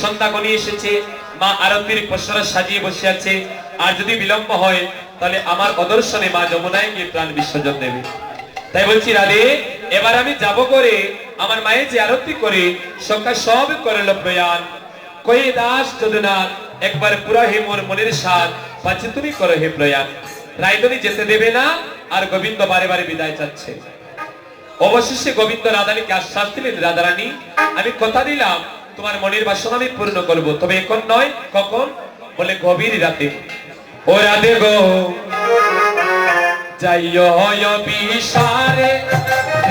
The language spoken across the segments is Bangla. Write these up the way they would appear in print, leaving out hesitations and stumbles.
সন্ধ্যা গনিয়ে এসেছে, মা আরতির পসরা সাজিয়ে বসে আছে। আর যদি বিলম্ব হয় তাহলে আমার অদর্শনে মা যমুনায় গিয়ে প্রাণ বিসর্জন দেবে। তাই বলছি রাধে, এবার আমি যাব করে আমার মায়ের যে আরতি করে সখা সব করল প্রয়াণ। কয়ে দাস যদুনাথ একবার পুরা হে মোর মনের সাথ, পাচ্ছে তুমি করো হে প্রয়াণ। রায়দনি যেতে দেবে না, আর গোবিন্দ বারে বারে বিদায় চাচ্ছে। অবশেষে গোবিন্দ রাধারানীকে আশ্বাস দিলেন, রাধারানী আমি কথা দিলাম তোমার মনের বাসনা আমি পূর্ণ করব, তবে এখন নয়। কখন? বলে গভীর রাতে। ও রাধে গো যাইও হয় বিসারে,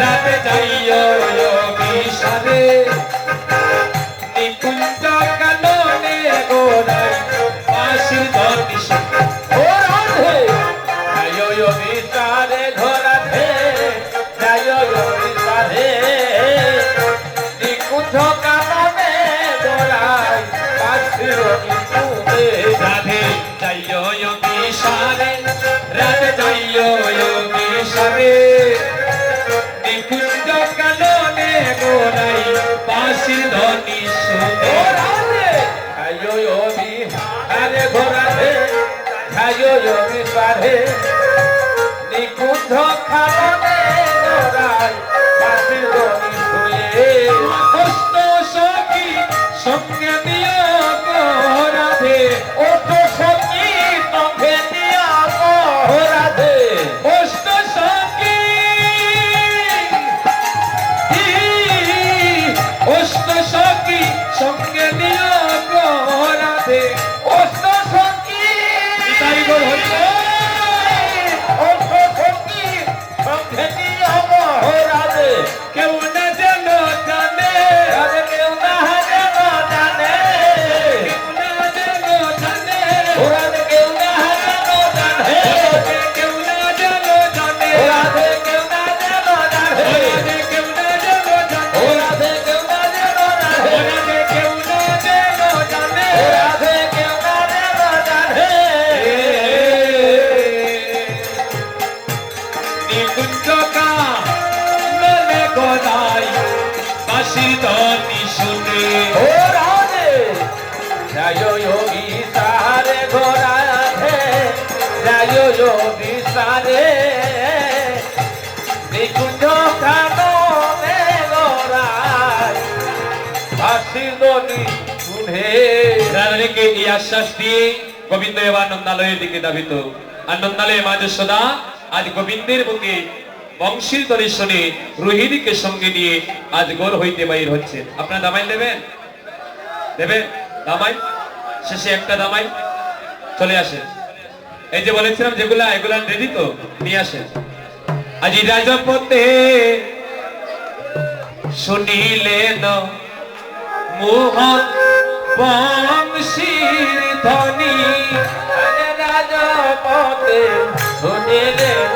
রাতে যাইও বিসারে, নিকুঞ্জ কাননে গোরাই পাশির ধনিস। ও রাধে যাইও বিসারে ধরাধে, যাইও বিসারে, নিকুঞ্জ কাননে গোরাই পাশির ধনিস। রাধে যাইও বিসারে, রাধে যাইও বিসারে, নিকুঞ্জ কাননে গোরাই পাশির ধনিস। ও রাধে যাইও বিসারে ঘোরাধে, যাইও বিসারে, নিকুঞ্জ কাননে গোরাই পাশির ধনিস। কষ্ট সখী সঙ্গে দিও গো রাধে, কষ্ট সখী সঙ্গে দিও গো রাধে, কষ্ট সখী কষ্ট সখী সঙ্গে দিও গো রাধে, কষ্ট সখী তাই বল হইল, কষ্ট সখী সঙ্গে দিও গো রাধে। কেউ না যেন জানে, রাধে কেউ না যেন জানে, কেউ না যেন জানে, রাধে কেউ না যেন জানে, কেউ না যেন জানে, রাধে কেউ না যেন জানে, রাধে কেউ না যেন জানে, রাধে কেউ না যেন জানে, রাধে কেউ না যেন জানে, রাধে কেউ না যেন জানে। নিকুঞ্জ কাননে গোরাই পাশির ধনিস শুনে। ও রাধে যাইও বিসারে ঘোরাধে, যাইও বিসারে, নিকুঞ্জ কাননে গোরাই পাশির ধনিস শুনে। রাধারানীকে এই আশ্বাস দিয়ে গোবিন্দ এবার নন্দালয়ের দিকে ধাবিত। আর নন্দালয়ে মা যশোদা আজ গোবিন্দের বুকে বংশীর ধ্বনি শুনে রোহিণীকে সঙ্গে নিয়ে আজ গোর হইতে বাইর হচ্ছে। আপনারা দামাই দেবেন? দেবেন দামাই? শেষে একটা দামাই চলে আসে। এই যে বলেছিলাম যেগুলা, এগুলা রেডি তো, নিয়ে আসেন। আজ রাজপথে শুনিলেন মোহন বংশীর ধ্বনি, রাজপথে শুনিলেন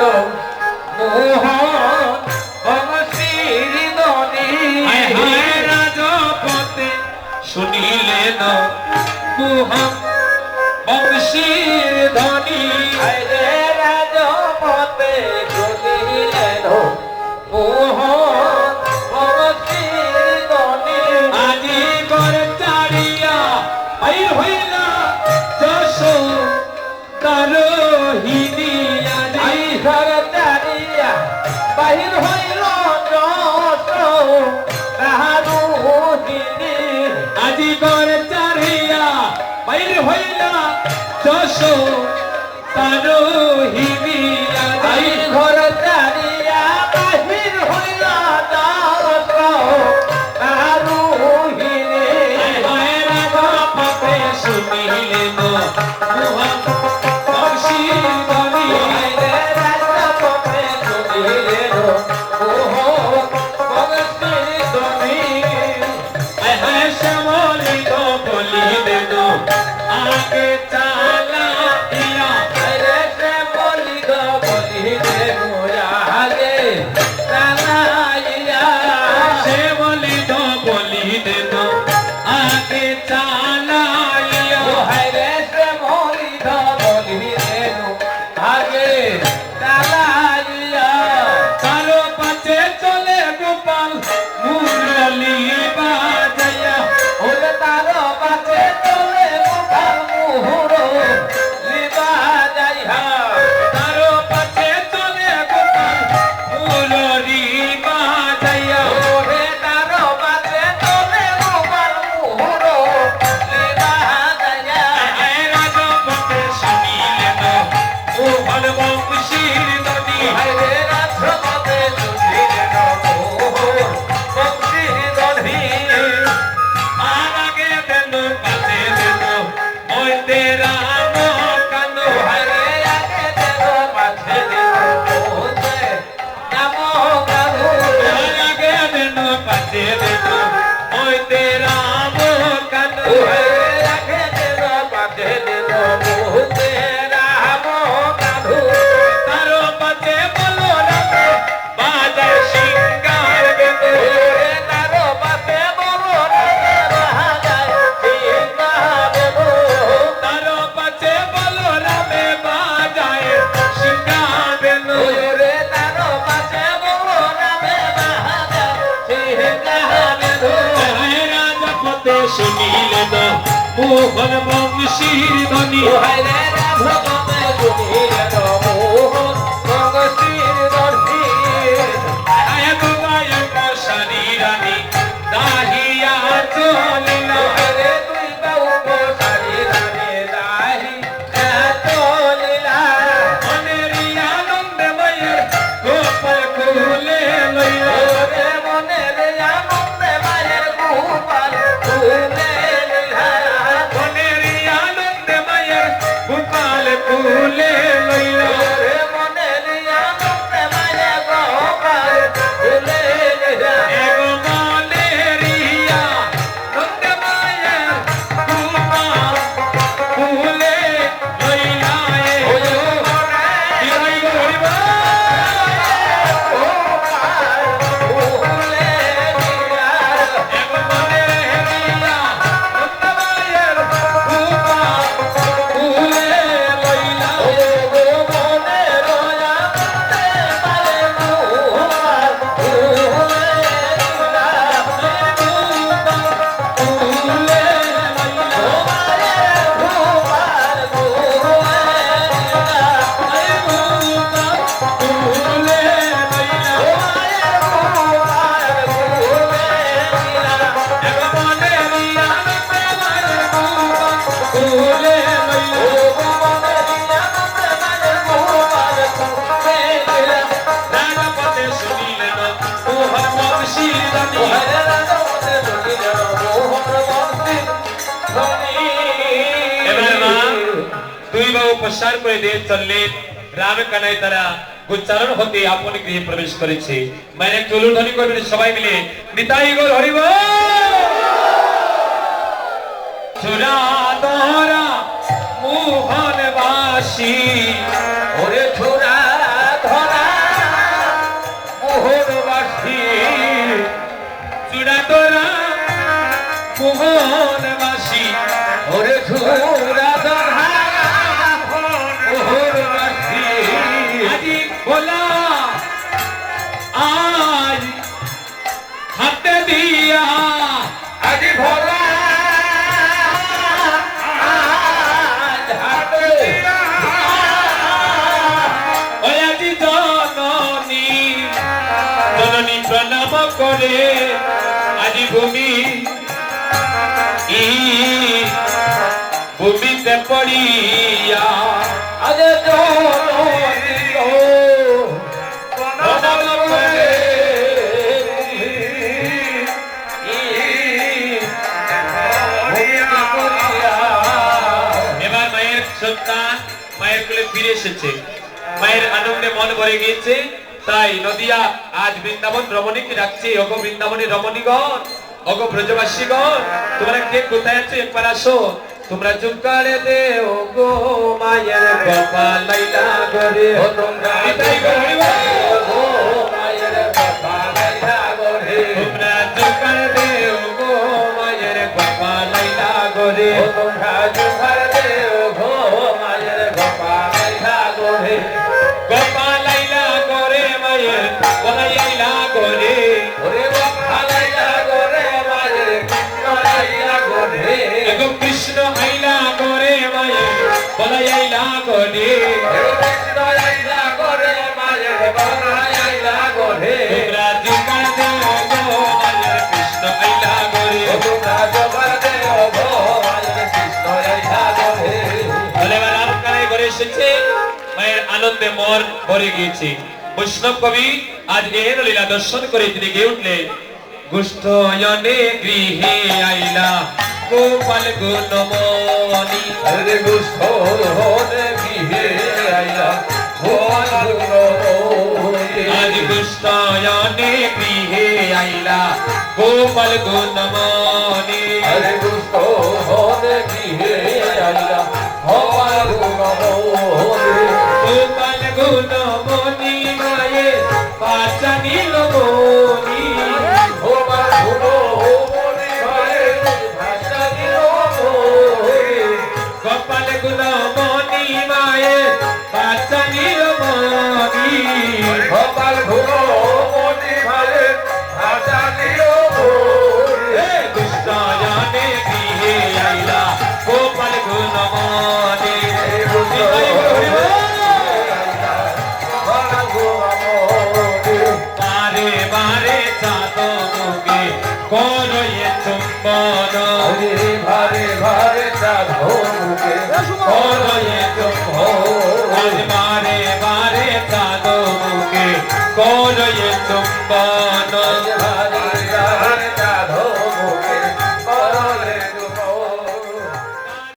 মোহন বংশীর ধ্বনি, রাজপথে শুনিলেন মোহন বংশীর ধ্বনি, রাজপথে শুনিলেন মোহন বংশীর ধ্বনি। আজি করে চারিয়া বাইর হইলা যশোদা রোহিণী, আজি করে চারিয়া বাহির হইল যশোদা রোহিণী, আজি করে চারিয়া বাইর হইলা যশোদা রোহিণী, আজি ঘর চারিয়া বাহির হইলা যশোদা রোহিণী। রাজপথে শুনিলেন মোহন বংশীর ধ্বনি, রাজপথে শুনিলেন মোহন বংশীর ধ্বনি। শ্যামলিত বলিলেন আগে চালাইয়া, শ্যামলিত বলিলেন আগে চালাইয়া, শ্যামলিত বলিলেন আগে চালাইয়া, শ্যামলিত বলিলেন আগে চালাইয়া। কারো পাছে চলে গোপাল মুরলি বাজাইয়া, ওরে তারো শুনিলেন মোহন বংশীর ধ্বনি হায়রে ভগতে শুনিলেন মোহন বংশীর ধ্বনি নায়ক নায়ক সারি রানী দাহিয়া চলিল হায়রে তুই বাউক সারি রানে দাহিয়া চলিলা মনের আনন্দে মায়ের গোপাল খুলে লইল ওরে মনের আনন্দে মায়ের গোপাল খুলে লইলা মনের আনন্দে মায়ের গোপাল খুলে লইল ওরে মনের আনন্দে মায়ের গোপাল খুলে লইলা এক মলেরিয়া নন্দে মায়ের গোপাল খুলে লইলা ওরে মনের প্রসার করে দিয়ে চললেন রাম কানাই তারা উচ্চারণ হতে আপন গৃহে প্রবেশ করেছে মানে চলুন ধ্বনি করবেন সবাই মিলে নিতাই গৌর হরিব চূড়া দহরা মোহন বাসী ওরে ছোড়া ধরা মোহনবাসী চূড়া দহরা মোহন বাসী ওরে ছোড়া ধরা মোহনবাসী আজি ভোলা আজ হাতে দিয়া আজি ভরা আজ হাতে ওই আজি জননী জননী প্রণাম করে আজি ভূমি ভূমিতে পড়িয়া আজ জননী গো প্রণাম করে এবার মায়ের সন্তান মায়ের কোলে ফিরে এসেছে মায়ের আনন্দে মন ভরে গিয়েছে তাই নদিয়া আজ বৃন্দাবন রমণীকে ডাকছে ওগো বৃন্দাবনের রমণীগণ ওগো ব্রজবাসীগণ তোমরা কে কোথায় আছো একবার আসো তোমরা জুকারে দেও গো মায়ের গোপাল লাইলা করে ও তোমরা নিতাই গৌর হরিব। গো মায়ের বাবা লাইলা গরে তোমরা জুকারে দেও গো মায়ের গোপাল লাইলা করে ও তোমরা জুহার দেও গো মায়ের বাবা লাইলা গরে গোপাল লাইলা করে মায়ের বলাইলা করে ওরে বাবা লাইলা গরে মায়ের কৃষ্ণ লাইলা গরে এগো কৃষ্ণ আইলা করে মায়ের বলাইলা করে কৃষ্ণ লাইলা গরে মায়ের বাবা লাইলা গরে তোমরা জুকার দেও গো মায়ের কৃষ্ণ আইলা করে ও তোমরা জুহার দেও গো মায়ের কৃষ্ণ লাইলা গরে বলে রাম কানাই করে এসেছে মায়ের আনন্দে মন ভরে গিয়েছে বৈষ্ণব কবি আজ এর লীলা দর্শন করে তিনি গিয়ে উঠলেন গুষ্ঠয়নে গৃহে আইলা গোপাল গুণমণি হরে গুষ্ঠ হরে বিহে আইলা গোপাল গুণমণি আজ গুষ্ঠয়নে গৃহে আইলা গোপাল গুণমণি হরে